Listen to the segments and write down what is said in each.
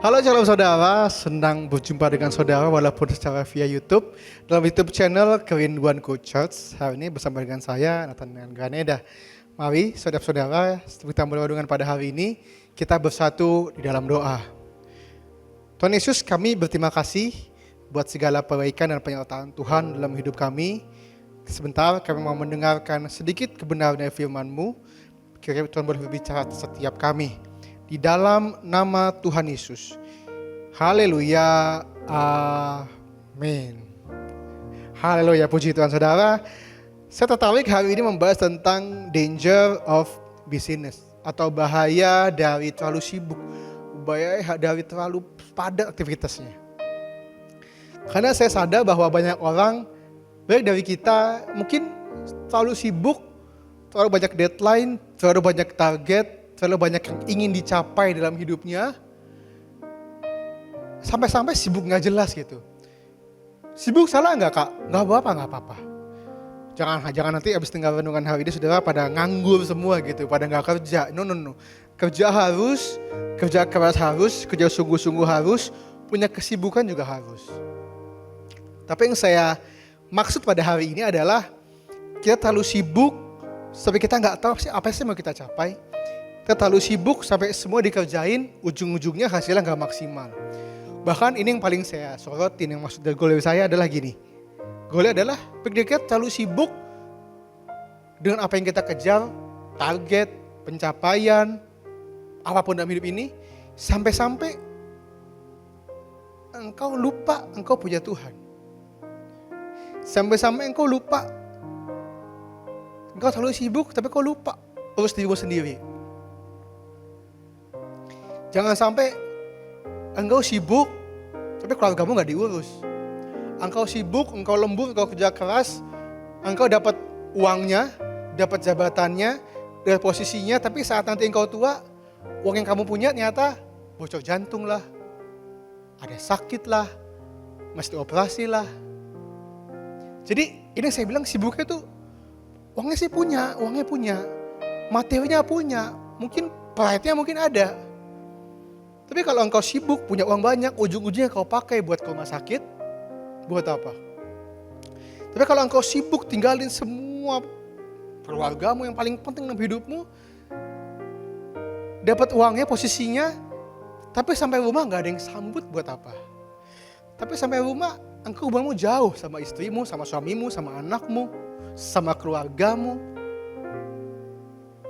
Halo shalom saudara, senang berjumpa dengan saudara walaupun secara via YouTube dalam YouTube channel Kerinduanku Church. Hari ini bersama dengan saya Nathaniel Graneda. Mari saudara-saudara, kita berdoa dengan pada hari ini kita bersatu di dalam doa. Tuhan Yesus, kami berterima kasih buat segala kebaikan dan penyertaan Tuhan dalam hidup kami. Sebentar kami mau mendengarkan sedikit kebenaran dari firman-Mu. Kiranya Tuhan boleh berbicara setiap kami. Di dalam nama Tuhan Yesus. Haleluya. Amin. Haleluya, puji Tuhan saudara. Saya tertarik hari ini membahas tentang danger of busyness. Atau bahaya dari terlalu sibuk. Bahaya dari terlalu padat aktivitasnya. Karena saya sadar bahwa banyak orang, baik dari kita, mungkin terlalu sibuk, terlalu banyak deadline, terlalu banyak target, terlalu banyak yang ingin dicapai dalam hidupnya. Sampai-sampai sibuk gak jelas gitu. Sibuk salah gak kak? Gak apa-apa. Jangan nanti abis dengar renungan hari ini saudara pada nganggur semua gitu, pada gak kerja. No. Kerja harus, kerja keras harus, kerja sungguh-sungguh harus, punya kesibukan juga harus. Tapi yang saya maksud pada hari ini adalah kita terlalu sibuk sampai kita gak tahu apa sih mau kita capai. Kita terlalu sibuk sampai semua dikerjain, ujung-ujungnya hasilnya gak maksimal. Bahkan ini yang paling saya sorotin, yang maksud dari goal saya adalah gini. Goalnya adalah kita terlalu sibuk dengan apa yang kita kejar, target, pencapaian, apapun dalam hidup ini, sampai-sampai engkau lupa engkau punya Tuhan. Sampai-sampai engkau lupa, engkau terlalu sibuk tapi kau lupa urus dirimu sendiri. Jangan sampai engkau sibuk tapi keluargamu gak diurus. Engkau sibuk, engkau lembur, engkau kerja keras, engkau dapat uangnya, dapat jabatannya, dapat posisinya, tapi saat nanti engkau tua, uang yang kamu punya ternyata bocor jantung lah, ada sakit lah, mesti operasi lah. Jadi ini saya bilang sibuknya tuh uangnya sih punya, materinya punya, mungkin pride-nya mungkin ada. Tapi kalau engkau sibuk, punya uang banyak, ujung-ujungnya kau pakai buat ke rumah sakit, buat apa? Tapi kalau engkau sibuk tinggalin semua keluargamu yang paling penting dalam hidupmu, dapat uangnya, posisinya, tapi sampai rumah gak ada yang sambut buat apa? Tapi sampai rumah, engkau hubunganmu jauh sama istrimu, sama suamimu, sama anakmu, sama keluargamu.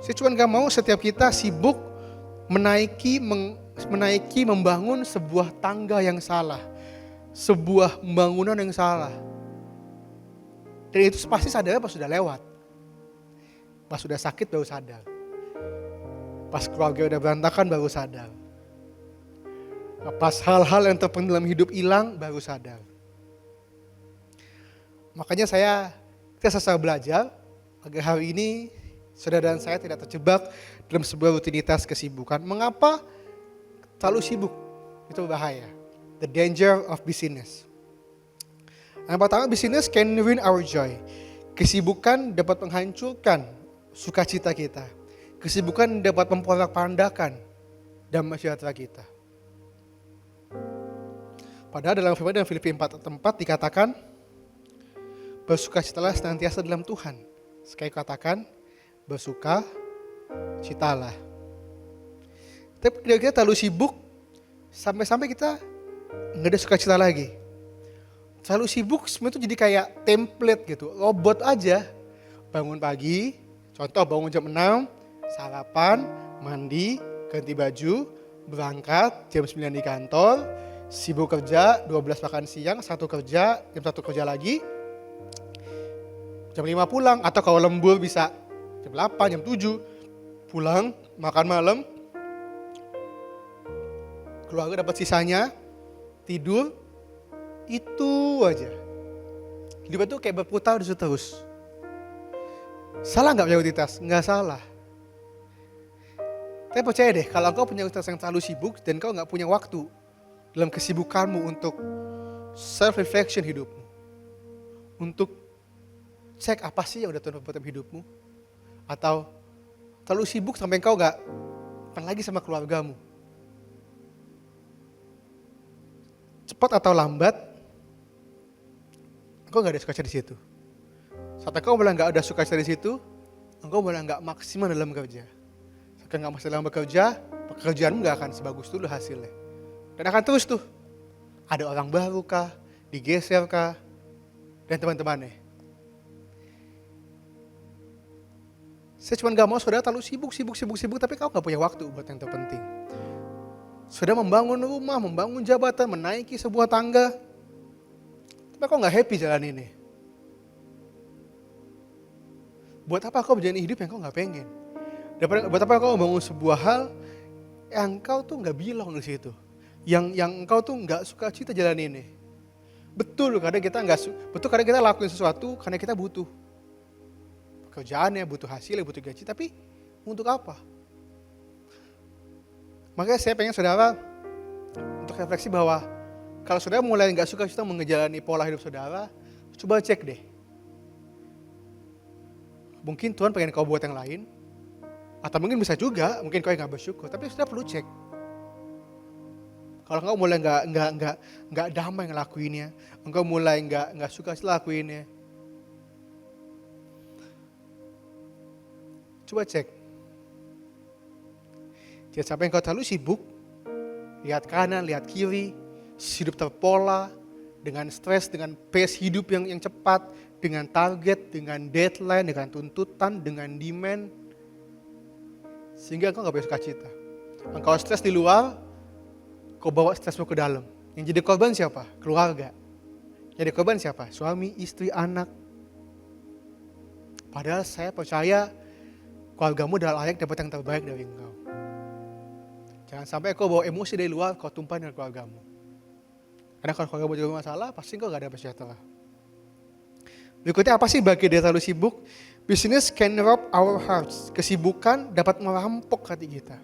Saya cuma gak mau setiap kita sibuk menaiki, membangun sebuah tangga yang salah. Sebuah pembangunan yang salah. Dan itu pasti sadarnya pas sudah lewat. Pas sudah sakit baru sadar. Pas keluarga udah berantakan baru sadar. Pas hal-hal yang terpenting dalam hidup hilang baru sadar. Makanya kita selesai belajar agar hari ini saudara dan saya tidak terjebak dalam sebuah rutinitas kesibukan. Mengapa terlalu sibuk? Itu bahaya. The danger of busyness. Yang pertama, busyness can ruin our joy. Kesibukan dapat menghancurkan sukacita kita. Kesibukan dapat memporak-pandakan damai sejahtera kita. Padahal dalam firman dalam Filipi 4:4 dikatakan, bersukacitalah senantiasa dalam Tuhan. Sekali katakan, bersukacitalah. Tapi kita terlalu sibuk, sampai-sampai kita nggak ada sukacita lagi. Terlalu sibuk, semua itu jadi kayak template gitu, robot aja. Bangun pagi, contoh bangun jam 6, sarapan, mandi, ganti baju, berangkat, jam 9 di kantor, sibuk kerja, 12 makan siang, 1 kerja, jam 1 kerja lagi, jam 5 pulang, atau kalau lembur bisa jam 8, jam 7, pulang, makan malam, keluarga dapat sisanya, tidur, itu aja. Hidup itu kayak berputar terus. Salah gak prioritas? Gak salah. Tapi percaya deh, kalau kau punya prioritas yang terlalu sibuk dan kau gak punya waktu dalam kesibukanmu untuk self-reflection hidupmu, untuk cek apa sih yang udah Tuhan buat dalam hidupmu, atau terlalu sibuk sampai kau gak lagi sama keluargamu. cepat atau lambat, engkau gak ada sukacita di situ. Saat engkau mulai gak ada sukacita di situ, engkau mulai gak maksimal dalam bekerja. Saat engkau gak maksimal dalam bekerja, pekerjaanmu gak akan sebagus dulu hasilnya. Dan akan terus tuh, ada orang baru kah, digeser kah, dan teman-temannya. Saya cuma gak mau saudara terlalu sibuk, tapi kau gak punya waktu buat yang terpenting. Saudara membangun rumah, membangun jabatan, menaiki sebuah tangga, tapi kau gak happy jalan ini. Buat apa kau menjalani hidup yang kau gak pengen? Buat apa kau membangun sebuah hal yang kau tuh gak bilang di situ, yang engkau tuh gak suka cita jalan ini. Betul kadang kita lakuin sesuatu karena kita butuh pekerjaannya, butuh hasilnya, butuh gaji, tapi untuk apa? Makanya saya pengen saudara untuk refleksi bahwa kalau saudara mulai gak suka cita menjalani pola hidup saudara, coba cek deh. Mungkin Tuhan pengen kau buat yang lain, atau mungkin bisa juga, mungkin kau yang gak bersyukur, tapi saudara perlu cek. Kalau engkau mulai nggak damai ngelakuinnya, engkau mulai nggak suka ngelakuinnya, coba cek. Jangan sampai engkau terlalu sibuk, lihat kanan, lihat kiri, hidup terpola, dengan stres, dengan pace hidup yang cepat, dengan target, dengan deadline, dengan tuntutan, dengan demand, sehingga engkau nggak bisa sukacita. Engkau stres di luar, kau bawa stresmu ke dalam. Yang jadi korban siapa? Keluarga. Yang jadi korban siapa? Suami, istri, anak. Padahal saya percaya keluargamu adalah layak dapat yang terbaik dari engkau. Jangan sampai kau bawa emosi dari luar, kau tumpahin dengan keluargamu. Karena kalau keluargamu juga masalah, pasti kau gak ada sejahtera. Berikutnya apa sih bagi dia terlalu sibuk? Business can rob our hearts. Kesibukan dapat merampok hati kita.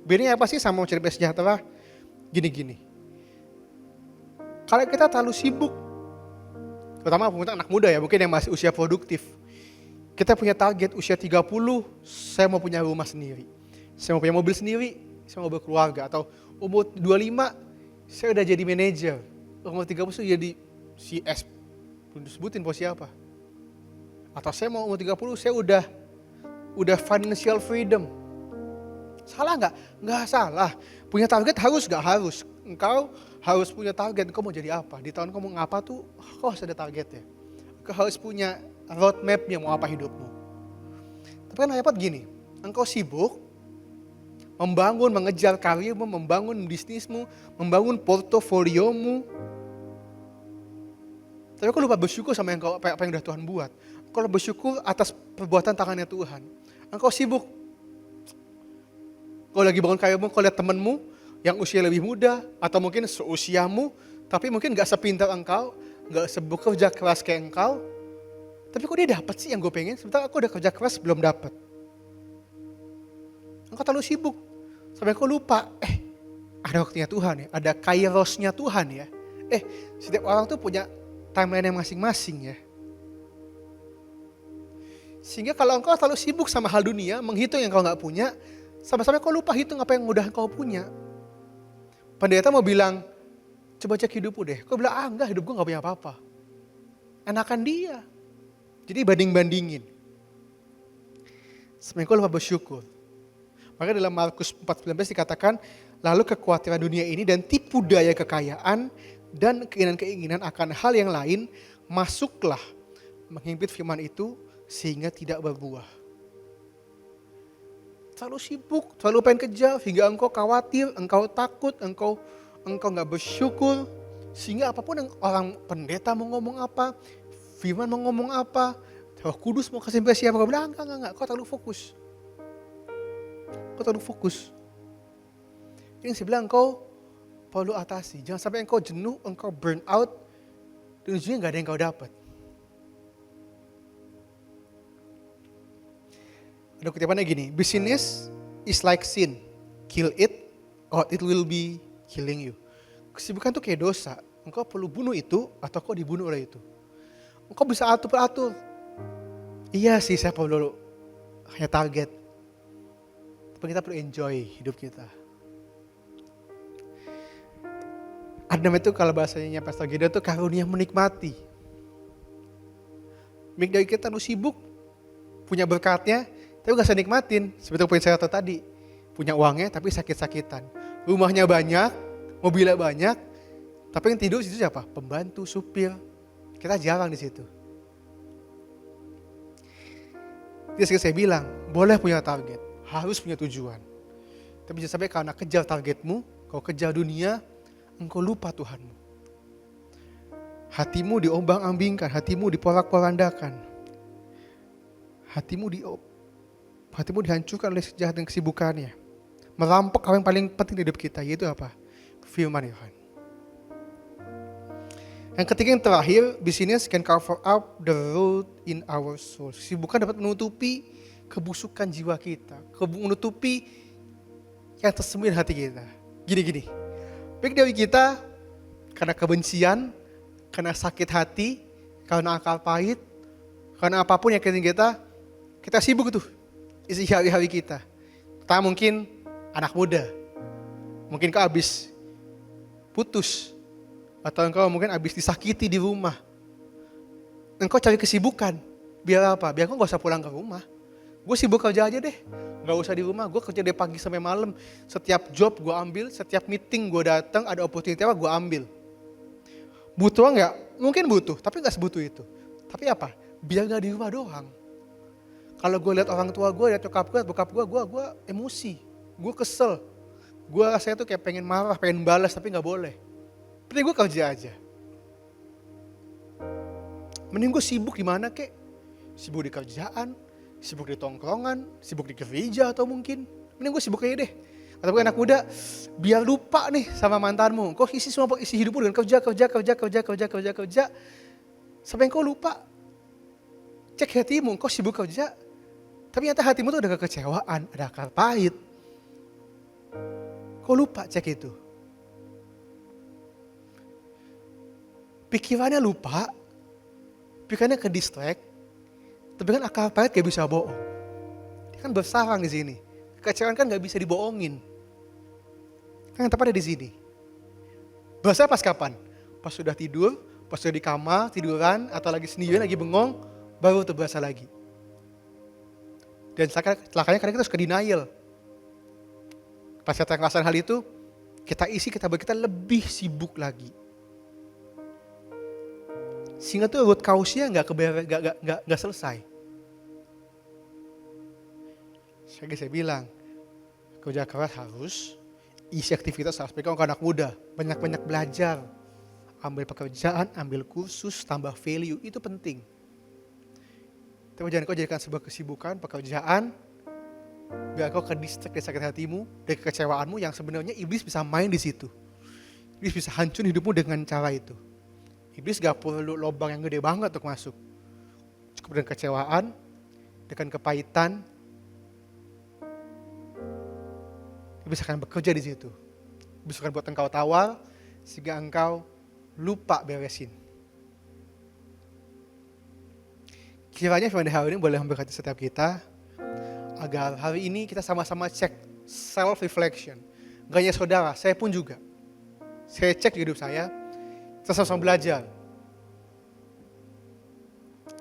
Bedanya apa sih sama mencari sejahtera? Gini. Kalau kita terlalu sibuk, terutama anak muda ya, mungkin yang masih usia produktif. Kita punya target usia 30, saya mau punya rumah sendiri. Saya mau punya mobil sendiri, saya mau berkeluarga. Atau umur 25, saya udah jadi manajer. Umur 30 saya jadi CS, belum disebutin posisi apa. Atau saya mau umur 30, saya udah financial freedom. Salah nggak? Nggak salah. Punya target harus nggak harus. Engkau harus punya target. Engkau mau jadi apa? Di tahun kau mau ngapa tuh, kau harus ada targetnya. Engkau harus punya roadmapnya mau apa hidupmu. Tapi kan repot gini. Engkau sibuk membangun, mengejar karirmu, membangun bisnismu, membangun portofoliomu. Tapi kau lupa bersyukur sama apa yang udah Tuhan buat. Kau bersyukur atas perbuatan tangannya Tuhan. Engkau sibuk. Kau lagi bangun karirmu, kau lihat temanmu yang usia lebih muda, atau mungkin seusiamu, tapi mungkin gak sepintar engkau, gak bekerja keras kayak engkau, tapi kok dia dapat sih yang gue pengen, sebentar aku udah kerja keras belum dapat. Engkau terlalu sibuk, sampai kau lupa, ada waktunya Tuhan ya, ada kairosnya Tuhan ya. Setiap orang tuh punya timeline yang masing-masing ya. Sehingga kalau engkau terlalu sibuk sama hal dunia, menghitung yang kau gak punya, sampai-sampai kau lupa hitung apa yang udah kau punya. Pendeta mau bilang, coba cek hidupmu deh. Kau bilang, enggak, hidup gue gak punya apa-apa. Enakan dia. Jadi banding-bandingin. Sampai kau lupa bersyukur. Maka dalam Markus 4:19 dikatakan, lalu kekhawatiran dunia ini dan tipu daya kekayaan dan keinginan-keinginan akan hal yang lain, masuklah menghimpit firman itu sehingga tidak berbuah. Terlalu sibuk, terlalu pengen kejar, hingga engkau khawatir, engkau takut, engkau gak bersyukur. Sehingga apapun yang orang pendeta mau ngomong apa, firman mau ngomong apa, Roh Kudus mau kasih impresi apa, kau bilang enggak, kau terlalu fokus. Ini saya bilang engkau perlu atasi. Jangan sampai engkau jenuh, engkau burn out, dan ujungnya gak ada yang kau dapat. Ada kutipannya gini, business is like sin, kill it or it will be killing you. Kesibukan itu kayak dosa, engkau perlu bunuh itu atau kau dibunuh oleh itu. Engkau bisa atur. Iya sih saya perlu hanya target, tapi kita perlu enjoy hidup kita. Ada Adam itu kalau bahasanya Pastor Gideon itu karunia menikmati. Mungkin dari kita lu sibuk, punya berkatnya, tapi gak bisa nikmatin. Seperti poin saya tadi, punya uangnya tapi sakit-sakitan. Rumahnya banyak, mobilnya banyak, tapi yang tidur di situ siapa? Pembantu, supir. Kita jarang di situ. Jadi saya bilang, boleh punya target, harus punya tujuan. Tapi jangan sampai karena kejar targetmu, kau kejar dunia, engkau lupa Tuhanmu. Hatimu diombang-ambingkan, hatimu diporak-porandakan. Hatimu dihancurkan oleh sejahat dan kesibukannya. Merampok apa yang paling penting di hidup kita, yaitu apa? Firman Tuhan. Yang ketiga yang terakhir, business can cover up the road in our soul. Kesibukan dapat menutupi kebusukan jiwa kita, menutupi yang tersembunyi di hati kita. Gini, baik dari kita karena kebencian, karena sakit hati, karena akal pahit, karena apapun yang kita sibuk tuh isi hari-hari kita. Pertama mungkin anak muda, mungkin kau habis putus, atau engkau mungkin habis disakiti di rumah. Engkau cari kesibukan, biar apa? Biar engkau gak usah pulang ke rumah. Gue sibuk kerja aja deh, gak usah di rumah. Gue kerja dari pagi sampai malam, setiap job gue ambil, setiap meeting gue datang, ada opportunity apa gue ambil. Butuh gak? Mungkin butuh, tapi gak sebutuh itu. Tapi apa? Biar gak di rumah doang. Kalau gue lihat orang tua gue, lihat bokap gue emosi, gue kesel. Gue rasanya tuh kayak pengen marah, pengen balas, tapi gak boleh. Penting gue kerja aja. Mending gue sibuk di mana kek? Sibuk di kerjaan, sibuk di tongkrongan, sibuk di gereja atau mungkin. Mending gue sibuk aja deh. Atau anak muda, biar lupa nih sama mantanmu. Kau isi hidupmu dengan kerja. Sampai kau lupa. Cek hatimu, kau sibuk kerja. Tapi ternyata hatimu tuh ada kekecewaan, ada akal pahit. Kau lupa cek itu. Pikirannya lupa, pikirannya ke distract, tapi kan akal pahit gak bisa bohong. Dia kan bersarang di sini. Kekecewaan kan gak bisa dibohongin. Kan yang tepatnya di sini. Bahasa pas kapan? Pas sudah tidur, pas sudah di kamar, tiduran, atau lagi sendirian, lagi bengong, baru tuh berasa lagi. Dan celakanya kadang kita suka denial. Pas kita ngerasain hal itu, kita lebih sibuk lagi. Sehingga tuh root cause-nya gak selesai. Saya bilang, kerja keras harus, isi aktivitas harus. Mereka anak muda, banyak-banyak belajar. Ambil pekerjaan, ambil kursus, tambah value, itu penting. Tapi jangan kau jadikan sebuah kesibukan, pekerjaan, biar kau ke-distract dari sakit hatimu, dari kekecewaanmu yang sebenarnya iblis bisa main di situ. Iblis bisa hancurin hidupmu dengan cara itu. Iblis gak perlu lubang yang gede banget untuk masuk. Cukup dengan kecewaan, dengan kepahitan. Iblis akan bekerja di situ. Iblis akan buat engkau tawar, sehingga engkau lupa beresin. Kiranya firman hari ini boleh memberkati setiap kita, agar hari ini kita sama-sama cek self-reflection. Gak hanya saudara, saya pun juga. Saya cek di hidup saya, kita sama-sama belajar.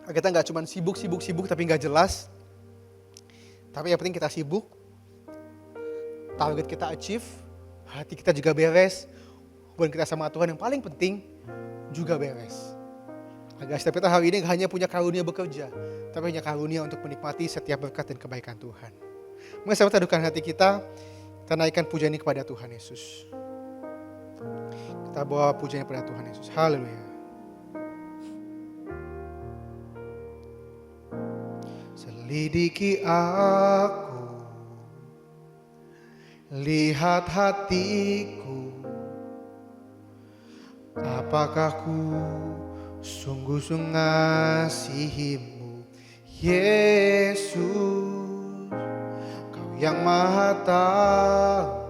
Kita gak cuma sibuk tapi gak jelas. Tapi yang penting kita sibuk, target kita achieve, hati kita juga beres, hubungan kita sama Tuhan yang paling penting juga beres. Agar setiap kita hari ini gak hanya punya karunia bekerja, tapi punya karunia untuk menikmati setiap berkat dan kebaikan Tuhan. Mari sama teduhkan hati kita naikkan pujian ini kepada Tuhan Yesus. Kita bawa pujian kepada Tuhan Yesus. Haleluya. Selidiki aku, lihat hatiku, apakah ku sungguh-sungguh ngasihimu, Yesus, Kau yang Maha Tahu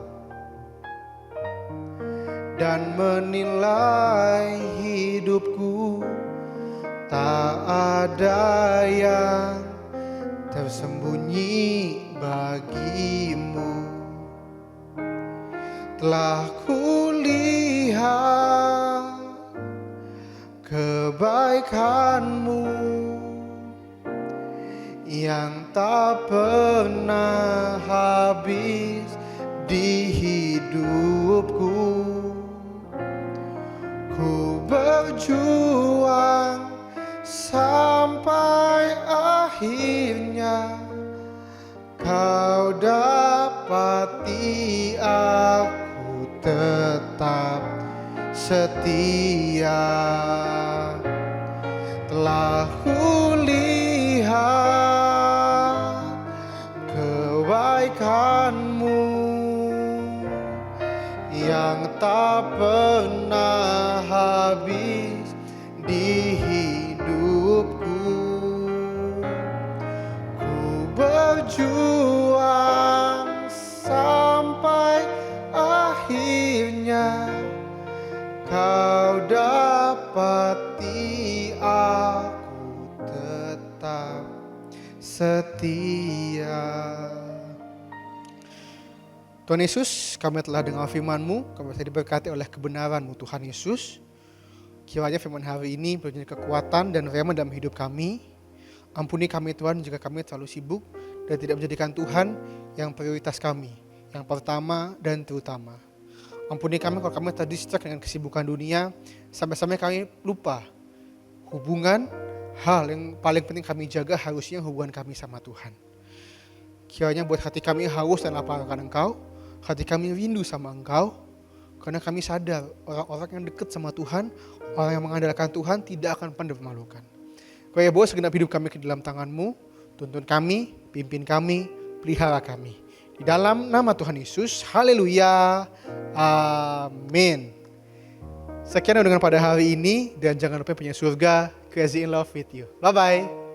dan menilai hidupku, tak ada yang tersembunyi bagimu. Telah kulihat kebaikan-Mu yang tak pernah habis di hidupku. Ku berjuang sampai akhirnya Kau dapati aku tetap setia. Telah kulihat kebaikan-Mu yang tak pernah habis di hidupku. Ku berjuang sampai akhirnya Kau dapati aku tetap setia. Tuhan Yesus, kami telah dengar firman-Mu, kami telah diberkati oleh kebenaran-Mu Tuhan Yesus. Kiranya firman hari ini memberi kekuatan dan firman dalam hidup kami. Ampuni kami Tuhan jika kami terlalu sibuk dan tidak menjadikan Tuhan yang prioritas kami, yang pertama dan terutama. Ampuni kami kalau kami terdistrak dengan kesibukan dunia, sampai-sampai kami lupa hubungan, hal yang paling penting kami jaga harusnya hubungan kami sama Tuhan. Kiranya buat hati kami haus dan lapar akan Engkau, hati kami rindu sama Engkau, karena kami sadar orang-orang yang dekat sama Tuhan, orang yang mengandalkan Tuhan tidak akan pernah dipermalukan. Kiranya bawa segenap hidup kami ke dalam tangan-Mu, tuntun kami, pimpin kami, pelihara kami. Di dalam nama Tuhan Yesus, haleluya, amin. Sekian dengan pada hari ini, dan jangan lupa punya surga, crazy in love with you. Bye-bye.